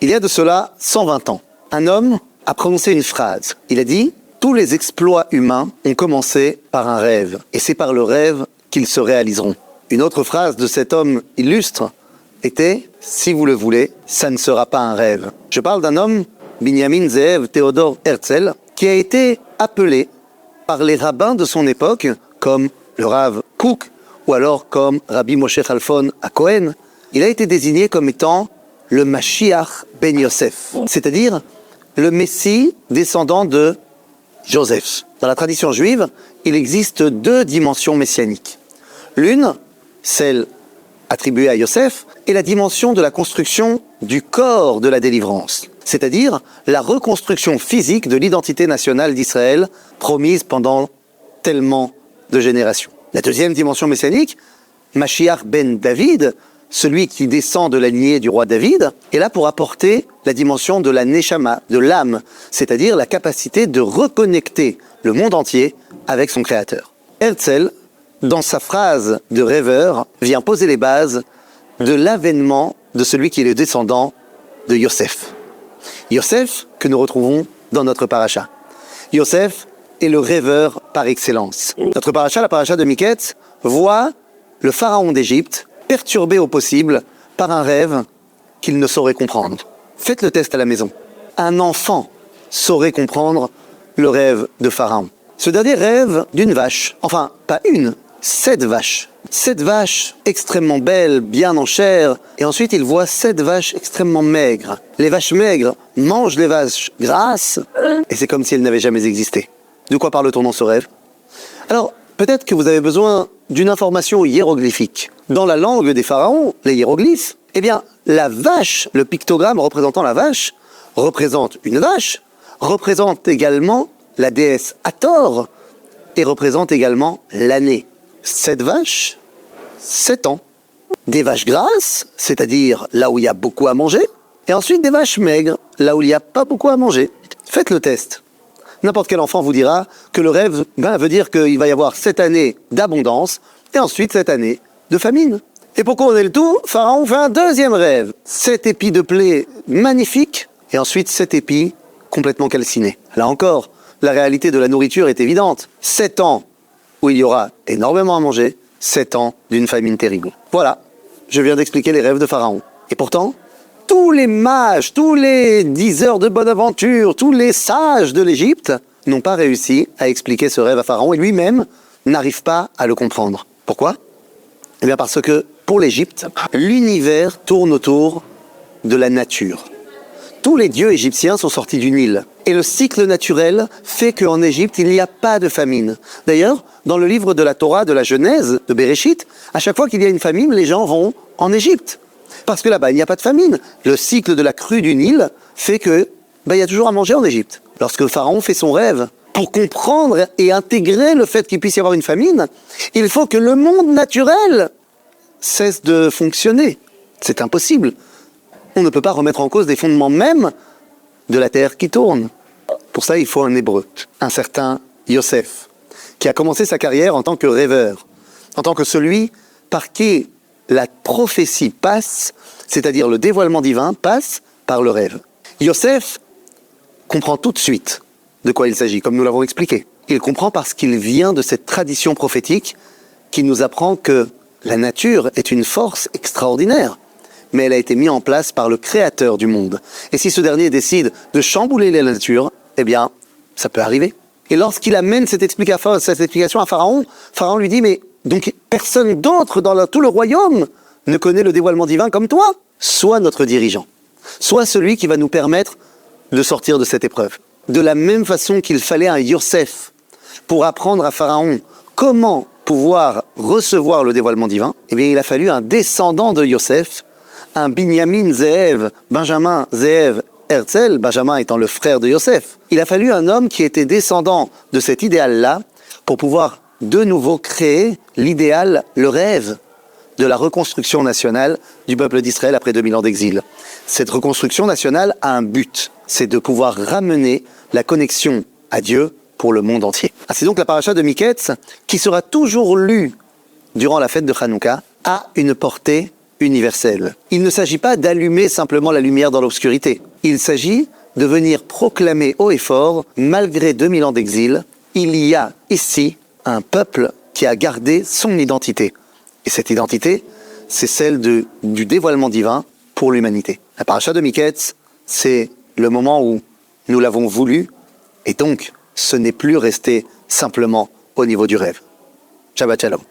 Il y a de cela 120 ans, un homme a prononcé une phrase. Il a dit « Tous les exploits humains ont commencé par un rêve, et c'est par le rêve qu'ils se réaliseront. » Une autre phrase de cet homme illustre était « Si vous le voulez, ça ne sera pas un rêve. » Je parle d'un homme, Binyamin Zeev Theodor Herzl, qui a été appelé par les rabbins de son époque, comme le Rav Kook, ou alors comme Rabbi Moshe Halfon à Cohen. Il a été désigné comme étant le Mashiach ben Yosef, c'est-à-dire le Messie descendant de Joseph. Dans la tradition juive, il existe deux dimensions messianiques. L'une, celle attribuée à Yosef, est la dimension de la construction du corps de la délivrance, c'est-à-dire la reconstruction physique de l'identité nationale d'Israël promise pendant tellement de générations. La deuxième dimension messianique, Mashiach ben David, celui qui descend de la lignée du roi David, est là pour apporter la dimension de la neshama, de l'âme, c'est-à-dire la capacité de reconnecter le monde entier avec son créateur. Herzl, dans sa phrase de rêveur, vient poser les bases de l'avènement de celui qui est le descendant de Yosef. Yosef, que nous retrouvons dans notre paracha. Yosef est le rêveur par excellence. Notre paracha, la paracha de Miketz, voit le pharaon d'Égypte perturbé au possible par un rêve qu'il ne saurait comprendre. Faites le test à la maison. Un enfant saurait comprendre le rêve de Pharaon. Ce dernier rêve d'une vache, enfin pas une, 7 vaches. 7 vaches extrêmement belles, bien en chair, et ensuite il voit 7 vaches extrêmement maigres. Les vaches maigres mangent les vaches grasses, et c'est comme si elles n'avaient jamais existé. De quoi parle-t-on dans ce rêve? Alors, peut-être que vous avez besoin d'une information hiéroglyphique. Dans la langue des pharaons, les hiéroglyphes, eh bien, la vache, le pictogramme représentant la vache, représente une vache, représente également la déesse Hathor, et représente également l'année. 7 vaches, 7 ans. Des vaches grasses, c'est-à-dire là où il y a beaucoup à manger, et ensuite des vaches maigres, là où il n'y a pas beaucoup à manger. Faites le test. N'importe quel enfant vous dira que le rêve veut dire qu'il va y avoir 7 années d'abondance, et ensuite 7 années de famine. Et pour couronner le tout, Pharaon fait un deuxième rêve. 7 épis de blé magnifiques, et ensuite 7 épis complètement calcinés. Là encore, la réalité de la nourriture est évidente. 7 ans où il y aura énormément à manger, 7 ans d'une famine terrible. Voilà, je viens d'expliquer les rêves de Pharaon. Et pourtant, tous les mages, tous les diseurs de bonne aventure, tous les sages de l'Égypte n'ont pas réussi à expliquer ce rêve à Pharaon, et lui-même n'arrive pas à le comprendre. Pourquoi? Eh bien parce que, pour l'Égypte, l'univers tourne autour de la nature. Tous les dieux égyptiens sont sortis du Nil. Et le cycle naturel fait qu'en Égypte, il n'y a pas de famine. D'ailleurs, dans le livre de la Torah, de la Genèse, de Bereshit, à chaque fois qu'il y a une famine, les gens vont en Égypte. Parce que là-bas, il n'y a pas de famine. Le cycle de la crue du Nil fait que il y a toujours à manger en Égypte. Lorsque Pharaon fait son rêve, pour comprendre et intégrer le fait qu'il puisse y avoir une famine, il faut que le monde naturel cesse de fonctionner. C'est impossible. On ne peut pas remettre en cause des fondements même de la terre qui tourne. Pour ça, il faut un hébreu, un certain Yosef, qui a commencé sa carrière en tant que rêveur, en tant que celui par qui la prophétie passe, c'est-à-dire le dévoilement divin passe par le rêve. Yosef comprend tout de suite de quoi il s'agit, comme nous l'avons expliqué. Il comprend parce qu'il vient de cette tradition prophétique qui nous apprend que la nature est une force extraordinaire, mais elle a été mise en place par le créateur du monde. Et si ce dernier décide de chambouler la nature, eh bien, ça peut arriver. Et lorsqu'il amène cette explication à Pharaon, Pharaon lui dit, mais donc personne d'autre dans tout le royaume ne connaît le dévoilement divin comme toi. Sois notre dirigeant. Sois celui qui va nous permettre de sortir de cette épreuve. De la même façon qu'il fallait un Yosef pour apprendre à Pharaon comment pouvoir recevoir le dévoilement divin, eh bien, il a fallu un descendant de Yosef, un Binyamin Zeev, Benjamin Zeev Herzl, Benjamin étant le frère de Yosef. Il a fallu un homme qui était descendant de cet idéal-là pour pouvoir de nouveau créer l'idéal, le rêve de la reconstruction nationale du peuple d'Israël après 2000 ans d'exil. Cette reconstruction nationale a un but, c'est de pouvoir ramener la connexion à Dieu pour le monde entier. C'est donc la paracha de Miketz qui sera toujours lue durant la fête de Hanouka, a une portée universel. Il ne s'agit pas d'allumer simplement la lumière dans l'obscurité. Il s'agit de venir proclamer haut et fort, malgré 2000 ans d'exil, il y a ici un peuple qui a gardé son identité. Et cette identité, c'est celle du dévoilement divin pour l'humanité. La paracha de Miketz, c'est le moment où nous l'avons voulu, et donc ce n'est plus resté simplement au niveau du rêve. Shabbat Shalom.